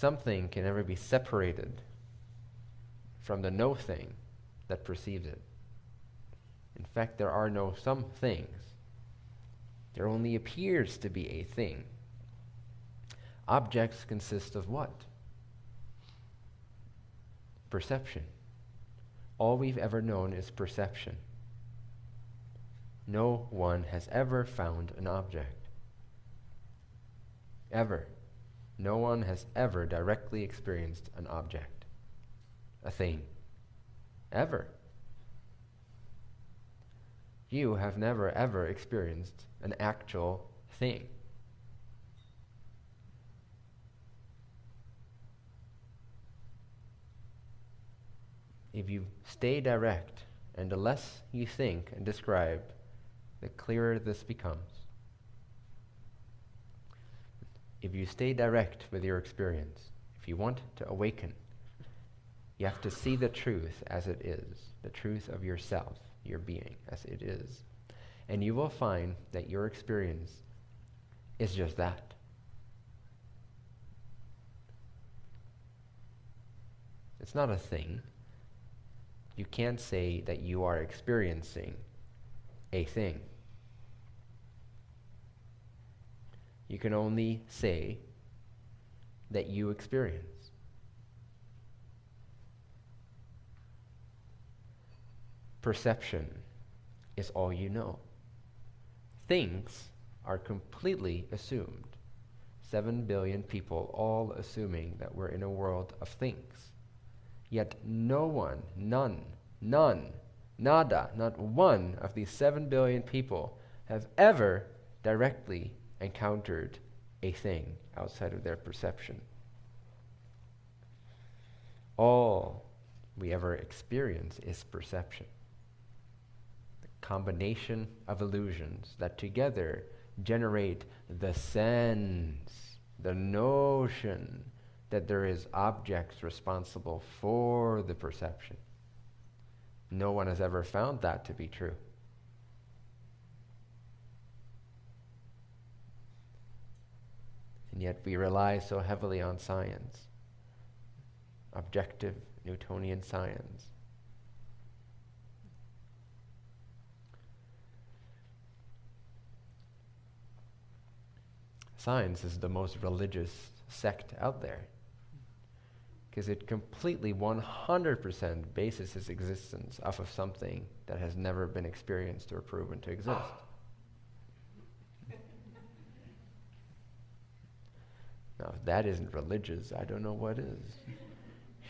something can never be separated from the no thing that perceives it. In fact, there are no some things. There only appears to be a thing. Objects consist of what? Perception. All we've ever known is perception. No one has ever found an object. Ever. No one has ever directly experienced an object, a thing. Ever. You have never ever experienced an actual thing. If you stay direct, and the less you think and describe, the clearer this becomes. If you stay direct with your experience, if you want to awaken, you have to see the truth as it is, the truth of yourself, your being as it is. And you will find that your experience is just that. It's not a thing. You can't say that you are experiencing a thing. You can only say that you experience. Perception is all you know. Things are completely assumed. 7 billion people all assuming that we're in a world of things. Yet no one, none, nada, not one of these 7 billion people have ever directly encountered a thing outside of their perception. All we ever experience is perception. The combination of illusions that together generate the sense, the notion that there is objects responsible for the perception. No one has ever found that to be true. And yet we rely so heavily on science, objective Newtonian science. Science is the most religious sect out there, because it completely 100% bases its existence off of something that has never been experienced or proven to exist. Now, if that isn't religious, I don't know what is.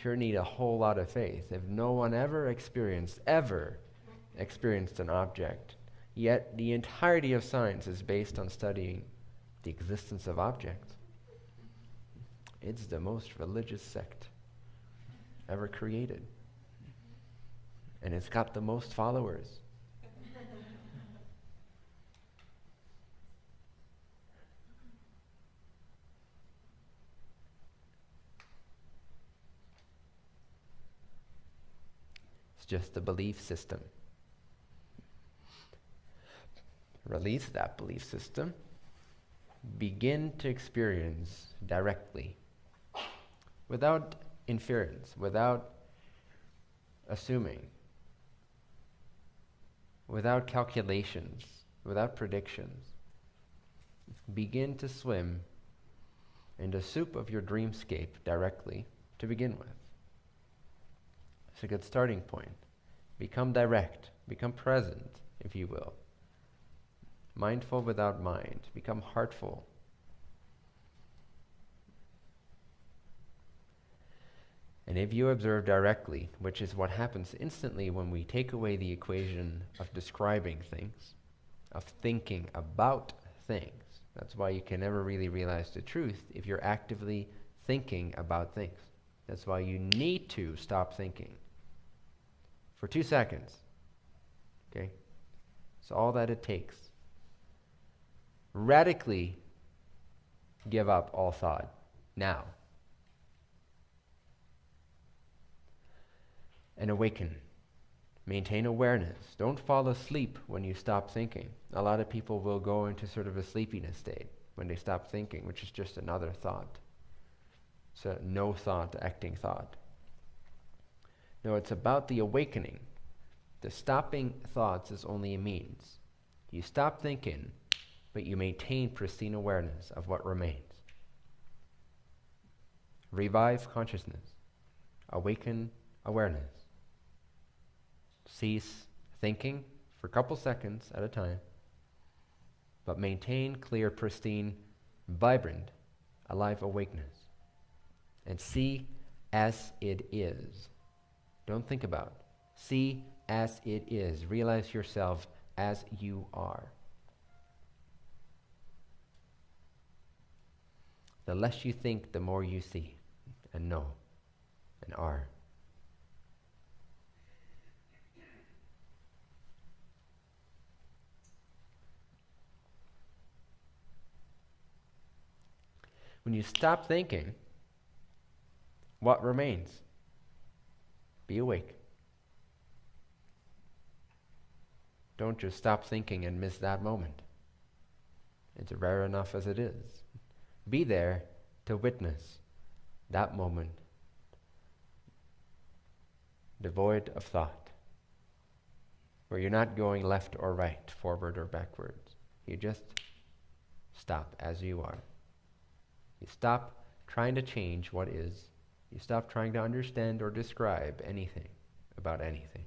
Sure need a whole lot of faith. If no one ever experienced an object, yet the entirety of science is based on studying the existence of objects, it's the most religious sect ever created. And it's got the most followers. It's just a belief system. Release that belief system. Begin to experience directly, without inference, without assuming, without calculations, without predictions. Begin to swim in the soup of your dreamscape directly to begin with. It's a good starting point. Become direct, become present, if you will. Mindful without mind, become heartful. And if you observe directly, which is what happens instantly when we take away the equation of describing things, of thinking about things. That's why you can never really realize the truth if you're actively thinking about things. That's why you need to stop thinking for 2 seconds. Okay? It's all that it takes. Radically give up all thought now. And awaken. Maintain awareness. Don't fall asleep when you stop thinking. A lot of people will go into sort of a sleepiness state when they stop thinking, which is just another thought. So no thought, acting thought. No, it's about the awakening. The stopping thoughts is only a means. You stop thinking, but you maintain pristine awareness of what remains. Revive consciousness. Awaken awareness. Cease thinking for a couple seconds at a time, but maintain clear, pristine, vibrant, alive awakeness. And see as it is. Don't think about it. See as it is. Realize yourself as you are. The less you think, the more you see and know and are. When you stop thinking, what remains? Be awake. Don't just stop thinking and miss that moment. It's rare enough as it is. Be there to witness that moment, devoid of thought, where you're not going left or right, forward or backwards. You just stop as you are. You stop trying to change what is. You stop trying to understand or describe anything about anything.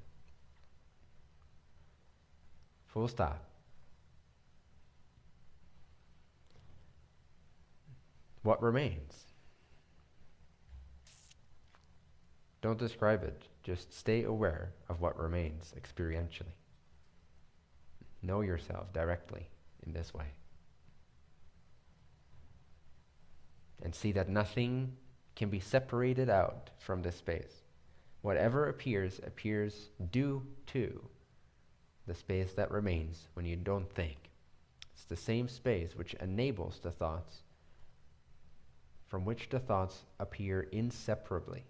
Full stop. What remains? Don't describe it. Just stay aware of what remains experientially. Know yourself directly in this way. And see that nothing can be separated out from this space. Whatever appears, appears due to the space that remains when you don't think. It's the same space which enables the thoughts from which the thoughts appear inseparably.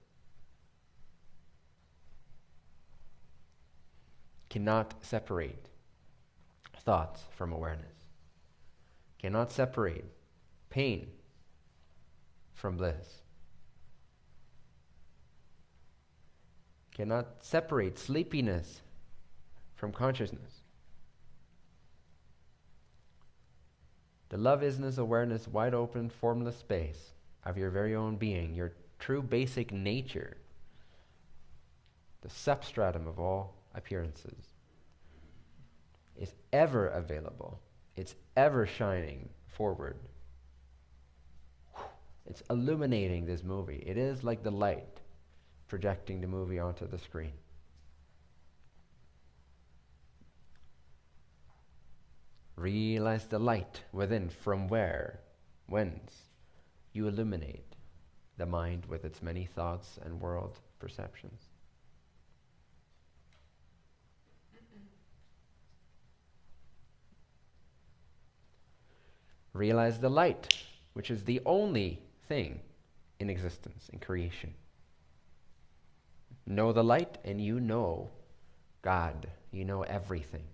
Cannot separate thoughts from awareness. Cannot separate pain from bliss. Cannot separate sleepiness from consciousness. The love isness awareness, wide open, formless space of your very own being, your true basic nature, the substratum of all appearances, is ever available. It's ever shining forward. It's illuminating this movie. It is like the light projecting the movie onto the screen. Realize the light within, from whence you illuminate the mind with its many thoughts and world perceptions. Realize the light, which is the only thing in existence, in creation. Know the light and you know God. You know everything.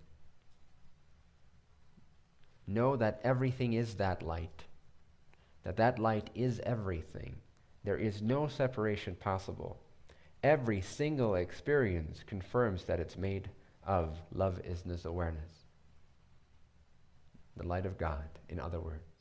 Know that everything is that light. That light is everything. There is no separation possible. Every single experience confirms that it's made of love isness awareness. The light of God, in other words.